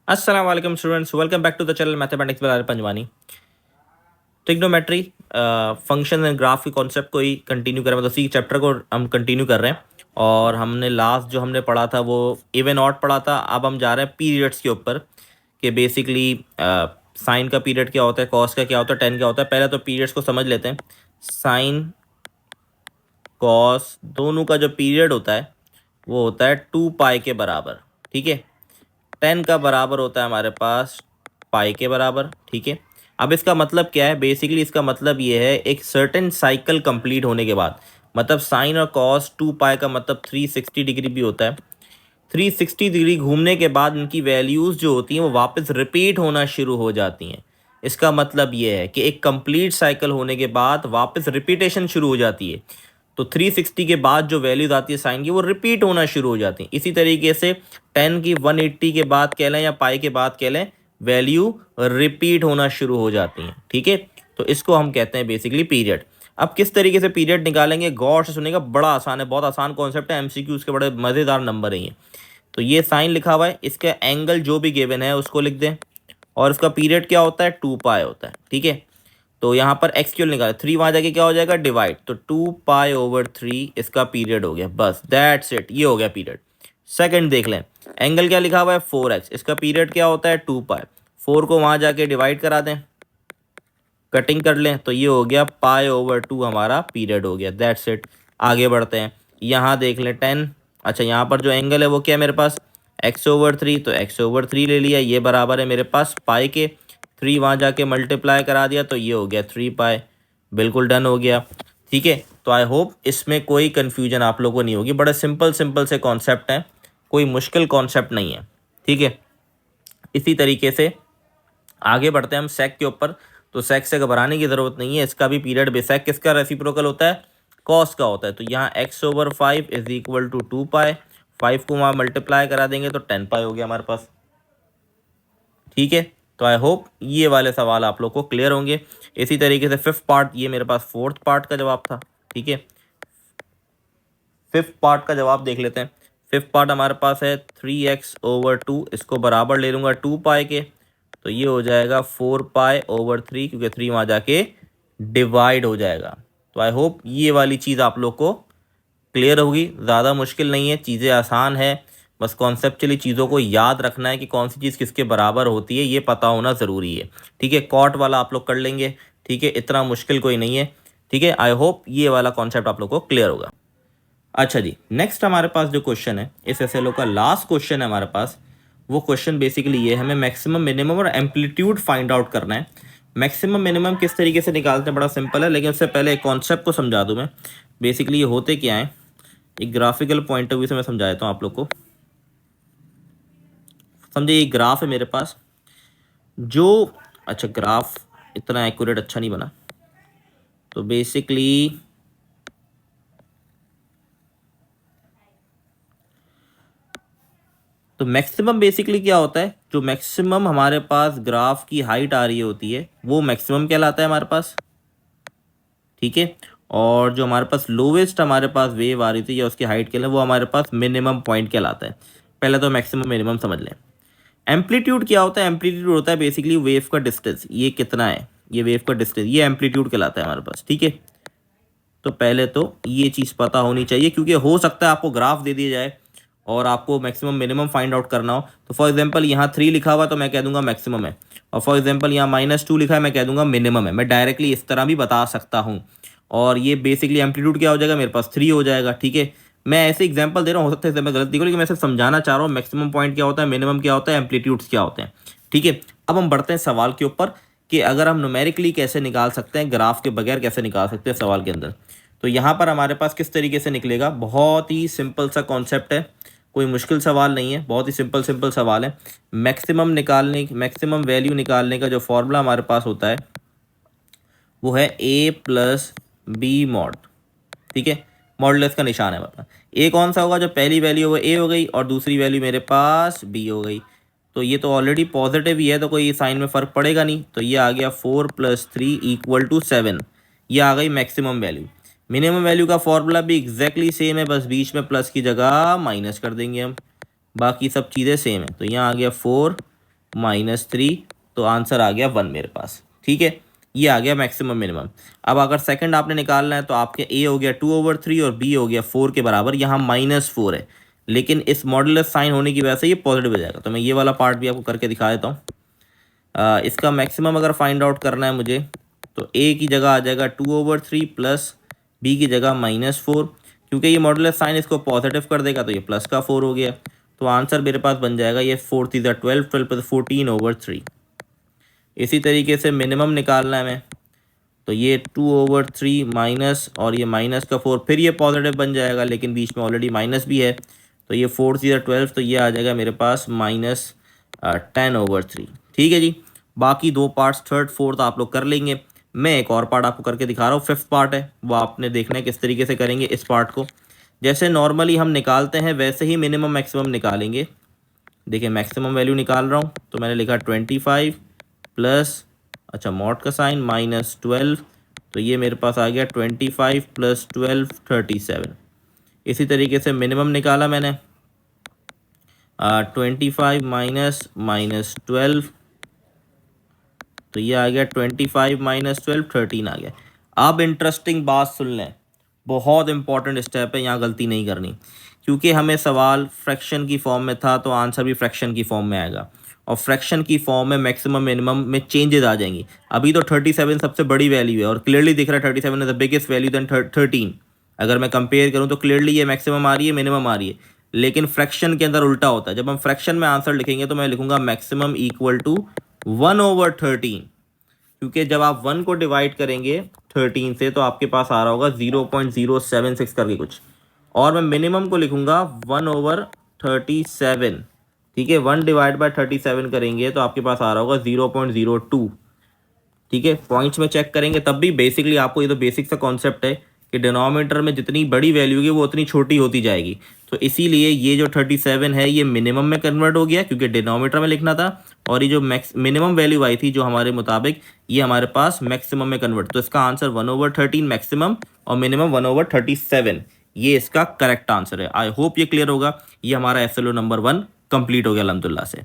अस्सलाम वालेकुम students, welcome back to the channel mathematics by Panjwani. Trigonometry function and graph के concept को ही कंटिन्यू करें, मतलब इसी चैप्टर को हम कंटिन्यू कर रहे हैं। और हमने लास्ट जो हमने पढ़ा था वो इवन ऑड पढ़ा था। अब हम जा रहे हैं पीरियड्स के ऊपर कि बेसिकली साइन का पीरियड क्या होता है, कॉस का क्या होता है, टेन क्या होता है। पहले तो पीरियड्स को समझ लेते हैं। साइन कॉस दोनों का जो पीरियड होता है वो होता है 2 पाई के बराबर। ठीक है, 10 का बराबर होता है हमारे पास पाई के बराबर। ठीक है, अब इसका मतलब क्या है? बेसिकली इसका मतलब ये है एक सर्टेन साइकिल कंप्लीट होने के बाद, मतलब साइन और कॉस 2 पाई का मतलब 360 डिग्री भी होता है। 360 डिग्री घूमने के बाद इनकी वैल्यूज़ जो होती हैं वो वापस रिपीट होना शुरू हो जाती हैं। इसका मतलब ये है कि एक कंप्लीट साइकिल होने के बाद वापस रिपीटेशन शुरू हो जाती है। तो 360 के बाद जो वैल्यूज आती है साइन की वो रिपीट होना शुरू हो जाती हैं। इसी तरीके से 10 की 180 के बाद कह लें या पाई के बाद कह लें, वैल्यू रिपीट होना शुरू हो जाती हैं। ठीक है, तो इसको हम कहते हैं बेसिकली पीरियड। अब किस तरीके से पीरियड निकालेंगे, गौर से सुनेगा, बड़ा आसान है, बहुत आसान कॉन्सेप्ट है। एमसीक्यू के बड़े मज़ेदार नंबर है ये। तो ये साइन लिखा हुआ है, इसका एंगल जो भी गिवन है उसको लिख दें, और इसका पीरियड क्या होता है? 2 पाई होता है। ठीक है, तो यहाँ पर एक्स क्यों निकाला? 3 वहाँ जाके क्या हो जाएगा? डिवाइड। तो 2 पाई/3 इसका पीरियड हो गया। बस दैट्स इट, ये हो गया पीरियड। सेकंड देख लें, एंगल क्या लिखा हुआ है? 4x, इसका पीरियड क्या होता है? 2 पाई। 4 को वहाँ जाके डिवाइड करा दें, कटिंग कर लें, तो ये हो गया पाई/2 हमारा पीरियड हो गया। That's it. आगे बढ़ते हैं, यहाँ देख लें 10। अच्छा, यहाँ पर जो एंगल है वो क्या है मेरे पास? x/3, तो x/3 ले लिया, ये बराबर है मेरे पास पाई के। 3 वहाँ जाके मल्टीप्लाई करा दिया, तो ये हो गया 3 पाई। बिल्कुल डन हो गया। ठीक है, तो आई होप इसमें कोई कन्फ्यूजन आप लोगों को नहीं होगी। बड़े सिंपल सिंपल से कॉन्सेप्ट हैं, कोई मुश्किल कॉन्सेप्ट नहीं है। ठीक है, इसी तरीके से आगे बढ़ते हैं हम सेक के ऊपर। तो सेक से घबराने की ज़रूरत नहीं है, इसका भी पीरियड बेसेक किसका रेसिप्रोकल होता है? कॉस का होता है। तो यहाँ x/5 इज इक्वल टू 2 पाई। 5 को वहाँ मल्टीप्लाई करा देंगे तो 10 पाई हो गया हमारे पास। ठीक है, तो आई होप ये वाले सवाल आप लोग को क्लियर होंगे। इसी तरीके से फिफ्थ पार्ट, ये मेरे पास फोर्थ पार्ट का जवाब था। ठीक है, फिफ्थ पार्ट का जवाब देख लेते हैं। फिफ्थ पार्ट हमारे पास है 3x/2, इसको बराबर ले लूँगा 2 पाई के, तो ये हो जाएगा 4 पाई/3, क्योंकि 3 वहाँ जाके डिवाइड हो जाएगा। तो आई होप ये वाली चीज़ आप लोग को क्लियर होगी। ज़्यादा मुश्किल नहीं है, चीज़ें आसान है। बस कॉन्सेप्चुअली चीज़ों को याद रखना है कि कौन सी चीज़ किसके बराबर होती है, ये पता होना ज़रूरी है। ठीक है, कॉट वाला आप लोग कर लेंगे। ठीक है, इतना मुश्किल कोई नहीं है। ठीक है, आई होप ये वाला कॉन्सेप्ट आप लोग को क्लियर होगा। अच्छा जी, नेक्स्ट हमारे पास जो क्वेश्चन है, इस एसएलओ का लास्ट क्वेश्चन है हमारे पास। वो क्वेश्चन बेसिकली ये है, हमें मैक्सिमम मिनिमम और एम्पलीट्यूड फाइंड आउट करना है। मैक्सिमम मिनिमम किस तरीके से निकालते हैं, बड़ा सिंपल है, लेकिन उससे पहले एक कॉन्सेप्ट को समझा दूं मैं। बेसिकली ये होते क्या है, एक ग्राफिकल पॉइंट ऑफ व्यू से मैं समझा देता हूँ आप लोग को। समझिए, ये ग्राफ है मेरे पास जो, अच्छा ग्राफ इतना एक्यूरेट अच्छा नहीं बना, तो बेसिकली तो मैक्सिमम बेसिकली क्या होता है, जो मैक्सिमम हमारे पास ग्राफ की हाइट आ रही होती है वो मैक्सिमम कहलाता है हमारे पास। ठीक है, और जो हमारे पास लोवेस्ट हमारे पास वेव आ रही थी या उसकी हाइट के लिए, वो हमारे पास मिनिमम पॉइंट कहलाता है। पहले तो मैक्सिमम मिनिमम समझ लें। एम्पलीट्यूड क्या होता है? एम्पलीट्यूड होता है बेसिकली वेव का डिस्टेंस, ये कितना है, ये वेव का डिस्टेंस, ये एम्पलीट्यूड कहलाता है हमारे पास। ठीक है, तो पहले तो ये चीज़ पता होनी चाहिए, क्योंकि हो सकता है आपको ग्राफ दे दिया जाए और आपको मैक्सिमम मिनिमम फाइंड आउट करना हो। तो फॉर एग्जांपल यहाँ 3 लिखा हुआ तो मैं कह दूंगा मैक्सिमम है, और फॉर एग्जांपल यहाँ -2 लिखा है, मैं कह दूंगा मिनिमम है। मैं डायरेक्टली इस तरह भी बता सकता हूँ। और ये बेसिकली एम्पलीट्यूड क्या हो जाएगा मेरे पास? 3 हो जाएगा। ठीक है, मैं ऐसे एग्जाम्पल दे रहा हूँ, हो सकता है मैं गलत दिखो, लेकिन मैं सिर्फ समझाना चाह रहा हूँ मैक्सिमम पॉइंट क्या होता है, मिनिमम क्या होता है, एम्पलीट्यूड्स क्या होते हैं। ठीक है, अब हम बढ़ते हैं सवाल के ऊपर कि अगर हम न्यूमेरिकली कैसे निकाल सकते हैं, ग्राफ के बगैर कैसे निकाल सकते हैं सवाल के अंदर। तो यहाँ पर हमारे पास किस तरीके से निकलेगा, बहुत ही सिंपल सा कॉन्सेप्ट है, कोई मुश्किल सवाल नहीं है, बहुत ही सिंपल सिंपल सवाल है। मैक्सिमम वैल्यू निकालने का जो फॉर्मूला हमारे पास होता है वो है a+b मॉड। ठीक है, मॉडुलस का निशान है हमारे पास। ए कौन सा होगा? जो पहली वैल्यू वो ए हो गई और दूसरी वैल्यू मेरे पास बी हो गई। तो ये तो ऑलरेडी पॉजिटिव ही है, तो कोई साइन में फ़र्क पड़ेगा नहीं। तो ये आ गया 4 + 3 = 7। ये आ गई मैक्सिमम वैल्यू। मिनिमम वैल्यू का फॉर्मूला भी एग्जैक्टली सेम है, बस बीच में प्लस की जगह माइनस कर देंगे हम, बाकी सब चीज़ें सेम है। तो यहाँ आ गया 4 -3, तो आंसर आ गया 1 मेरे पास। ठीक है, ये आ गया मैक्सिमम मिनिमम। अब अगर सेकंड आपने निकालना है तो आपके ए हो गया 2/3 और बी हो गया 4 के बराबर। यहाँ -4 है, लेकिन इस मॉडुलस साइन होने की वजह से ये पॉजिटिव हो जाएगा। तो मैं ये वाला पार्ट भी आपको करके दिखा देता हूँ। इसका मैक्सिमम अगर फाइंड आउट करना है मुझे, तो ए की जगह आ जाएगा 2/3 प्लस बी की जगह -4। क्योंकि ये मॉडुलस साइन इसको पॉजिटिव कर देगा तो ये प्लस का 4 हो गया। तो आंसर मेरे पास बन जाएगा ये 4 3 12, 12 प्लस 14/3। इसी तरीके से मिनिमम निकालना है हमें, तो ये 2/3 माइनस और ये माइनस का 4, फिर ये पॉजिटिव बन जाएगा, लेकिन बीच में ऑलरेडी माइनस भी है। तो ये 4 0 12, तो ये आ जाएगा मेरे पास -10/3। ठीक है जी, बाकी दो पार्ट्स थर्ड फोर्थ आप लोग कर लेंगे। मैं एक और पार्ट आपको करके दिखा रहा हूँ, फिफ्थ पार्ट है, वो आपने देखना है किस तरीके से करेंगे इस पार्ट को। जैसे नॉर्मली हम निकालते हैं वैसे ही मिनिमम मैक्सिमम निकालेंगे। देखिए मैक्सिमम वैल्यू निकाल रहा हूँ, तो मैंने लिखा 25 प्लस, अच्छा मॉड का साइन, -12, तो ये मेरे पास आ गया 25 + 12 37। इसी तरीके से मिनिमम निकाला मैंने, 25 -12, तो ये आ गया 25 -12 13 आ गया। अब इंटरेस्टिंग बात सुन लें, बहुत इंपॉर्टेंट स्टेप है, यहाँ गलती नहीं करनी। क्योंकि हमें सवाल फ्रैक्शन की फॉर्म में था तो आंसर भी फ्रैक्शन की फॉर्म में आएगा, और फ्रैक्शन की फॉर्म में मैक्सिमम मिनिमम में चेंजेस आ जाएंगी। अभी तो 37 सबसे बड़ी वैल्यू है और क्लियरली दिख रहा है 37 is the biggest value then 13। अगर मैं कंपेयर करूँ तो क्लियरली ये मैक्सिमम आ रही है, मिनिमम आ रही है। लेकिन फ्रैक्शन के अंदर उल्टा होता है, जब हम फ्रैक्शन में आंसर लिखेंगे तो मैं लिखूंगा मैक्सिमम इक्वल टू 1/13। क्योंकि जब आप 1 को डिवाइड करेंगे 13 से तो आपके पास आ रहा होगा 0.076 करके कुछ, और मैं मिनिमम को लिखूंगा 1/37। ठीक है, 1 डिवाइड बाय 37 करेंगे तो आपके पास आ रहा होगा 0.02। ठीक है, पॉइंट्स में चेक करेंगे तब भी बेसिकली आपको, ये तो बेसिक सा कॉन्सेप्ट है कि डिनोमिनेटर में जितनी बड़ी वैल्यू होगी वो उतनी छोटी होती जाएगी। तो इसीलिए ये जो 37 है ये मिनिमम में कन्वर्ट हो गया क्योंकि डिनोमिनेटर में लिखना था, और ये जो मिनिमम वैल्यू आई थी जो हमारे मुताबिक, ये हमारे पास मैक्सिमम में कन्वर्ट। तो इसका आंसर 1/13 मैक्सिमम और मिनिमम 1/37, ये इसका करेक्ट आंसर है। आई होप ये क्लियर होगा। ये हमारा SLO नंबर 1 कंप्लीट हो गया अल्हम्दुलिल्लाह से।